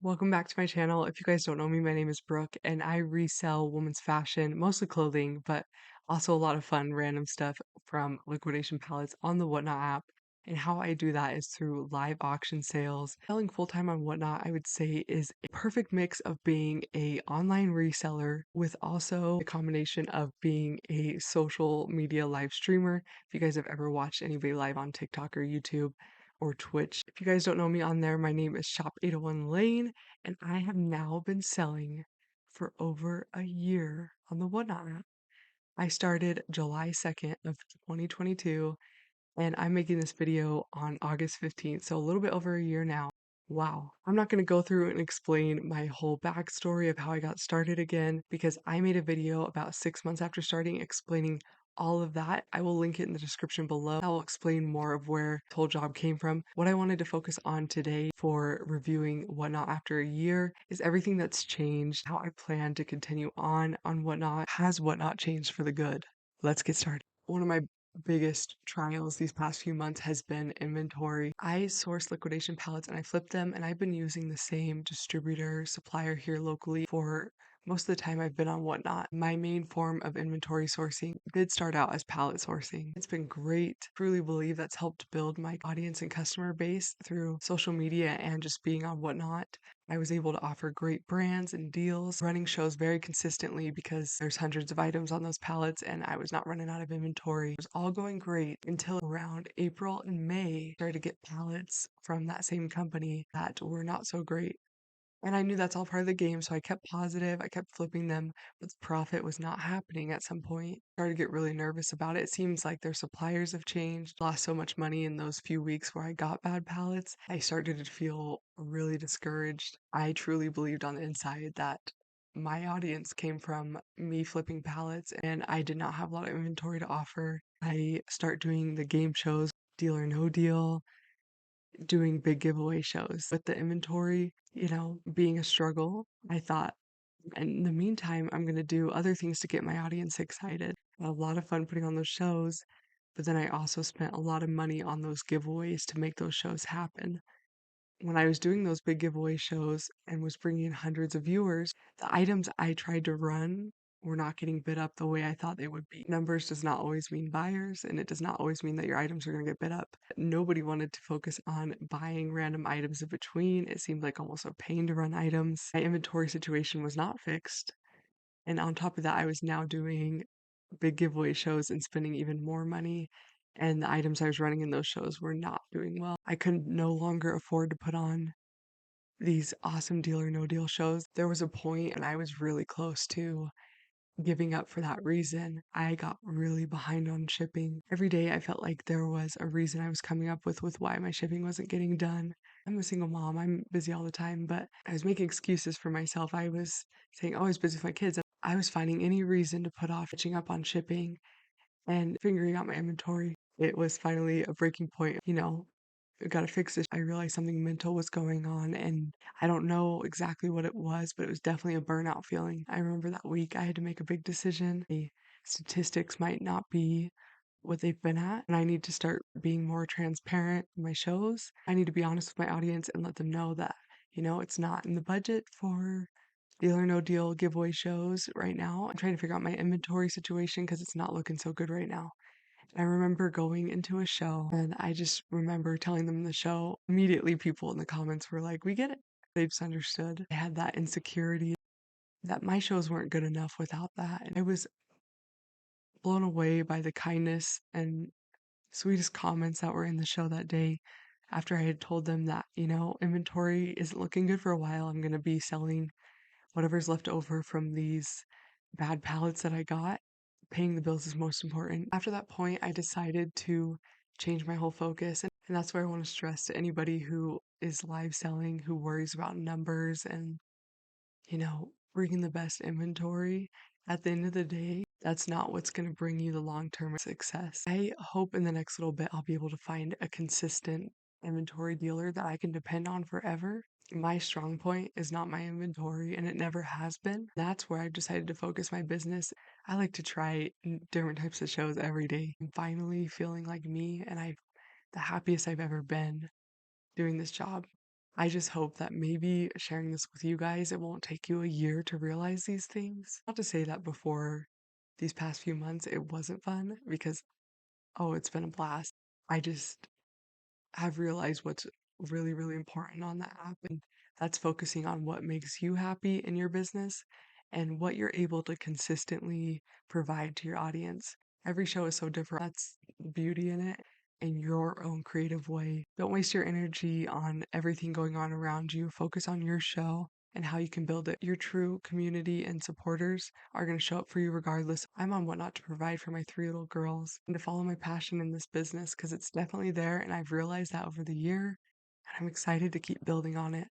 Welcome back to my channel. If you guys don't know me, my name is Brooke and I resell women's fashion, mostly clothing, but also a lot of fun random stuff from liquidation palettes on the Whatnot app. And how I do that is through live auction sales. Selling full-time on Whatnot, I would say, is a perfect mix of being a online reseller with also a combination of being a social media live streamer. If you guys have ever watched anybody live on TikTok or YouTube, or Twitch. If you guys don't know me on there, my name is Shop 801 Lane, and I have now been selling for over a year on the Whatnot app. I started July 2nd of 2022, and I'm making this video on August 15th, so a little bit over a year now. Wow. I'm not going to go through and explain my whole backstory of how I got started again because I made a video about 6 months after starting explaining all of that. I will link it in the description below. I will explain more of where this whole job came from. What I wanted to focus on today for reviewing Whatnot after a year is everything that's changed, how I plan to continue on Whatnot. Has Whatnot changed for the good? Let's get started. One of my biggest trials these past few months has been inventory. I source liquidation pallets and I flip them, and I've been using the same distributor supplier here locally for most of the time I've been on Whatnot. My main form of inventory sourcing did start out as pallet sourcing. It's been great. Truly believe that's helped build my audience and customer base through social media and just being on Whatnot. I was able to offer great brands and deals, running shows very consistently because there's hundreds of items on those pallets and I was not running out of inventory. It was all going great until around April and May, I started to get pallets from that same company that were not so great. And I knew that's all part of the game, so I kept positive, I kept flipping them, but the profit was not happening at some point. Started to get really nervous about it. It seems like their suppliers have changed. Lost so much money in those few weeks where I got bad pallets. I started to feel really discouraged. I truly believed on the inside that my audience came from me flipping pallets and I did not have a lot of inventory to offer. I start doing the game shows, Deal or No Deal, doing big giveaway shows. With the inventory, being a struggle, I thought, in the meantime, I'm going to do other things to get my audience excited. I had a lot of fun putting on those shows, but then I also spent a lot of money on those giveaways to make those shows happen. When I was doing those big giveaway shows and was bringing in hundreds of viewers, the items I tried to run were not getting bid up the way I thought they would be. Numbers does not always mean buyers, and it does not always mean that your items are going to get bid up. Nobody wanted to focus on buying random items in between. It seemed like almost a pain to run items. My inventory situation was not fixed. And on top of that, I was now doing big giveaway shows and spending even more money. And the items I was running in those shows were not doing well. I could no longer afford to put on these awesome Deal or No Deal shows. There was a point, and I was really close to giving up for that reason. I got really behind on shipping. Every day I felt like there was a reason I was coming up with why my shipping wasn't getting done. I'm a single mom. I'm busy all the time, but I was making excuses for myself. I was saying, oh, I was busy with my kids. I was finding any reason to put off catching up on shipping and figuring out my inventory. It was finally a breaking point, I gotta fix this. I realized something mental was going on, and I don't know exactly what it was, but it was definitely a burnout feeling. I remember that week I had to make a big decision. The statistics might not be what they've been at, and I need to start being more transparent in my shows. I need to be honest with my audience and let them know that, it's not in the budget for Deal or No Deal giveaway shows right now. I'm trying to figure out my inventory situation because it's not looking so good right now. I remember going into a show and I just remember telling them the show. Immediately, people in the comments were like, we get it. They just understood. I had that insecurity that my shows weren't good enough without that. And I was blown away by the kindness and sweetest comments that were in the show that day after I had told them that, inventory isn't looking good for a while. I'm going to be selling whatever's left over from these bad pallets that I got. Paying the bills is most important. After that point, I decided to change my whole focus. And that's where I want to stress to anybody who is live selling, who worries about numbers and, bringing the best inventory. At the end of the day, that's not what's going to bring you the long-term success. I hope in the next little bit I'll be able to find a consistent inventory dealer that I can depend on forever. My strong point is not my inventory, and it never has been. That's where I've decided to focus my business. I like to try different types of shows every day. I'm finally feeling like me, and I'm the happiest I've ever been doing this job. I just hope that maybe sharing this with you guys, it won't take you a year to realize these things. Not to say that before these past few months it wasn't fun because, oh, it's been a blast. I just have realized what's really, really important on the app, and that's focusing on what makes you happy in your business and what you're able to consistently provide to your audience. Every show is so different. That's the beauty in it in your own creative way. Don't waste your energy on everything going on around you. Focus on your show and how you can build it. Your true community and supporters are going to show up for you regardless. I'm on Whatnot to provide for my three little girls and to follow my passion in this business because it's definitely there. And I've realized that over the year, and I'm excited to keep building on it.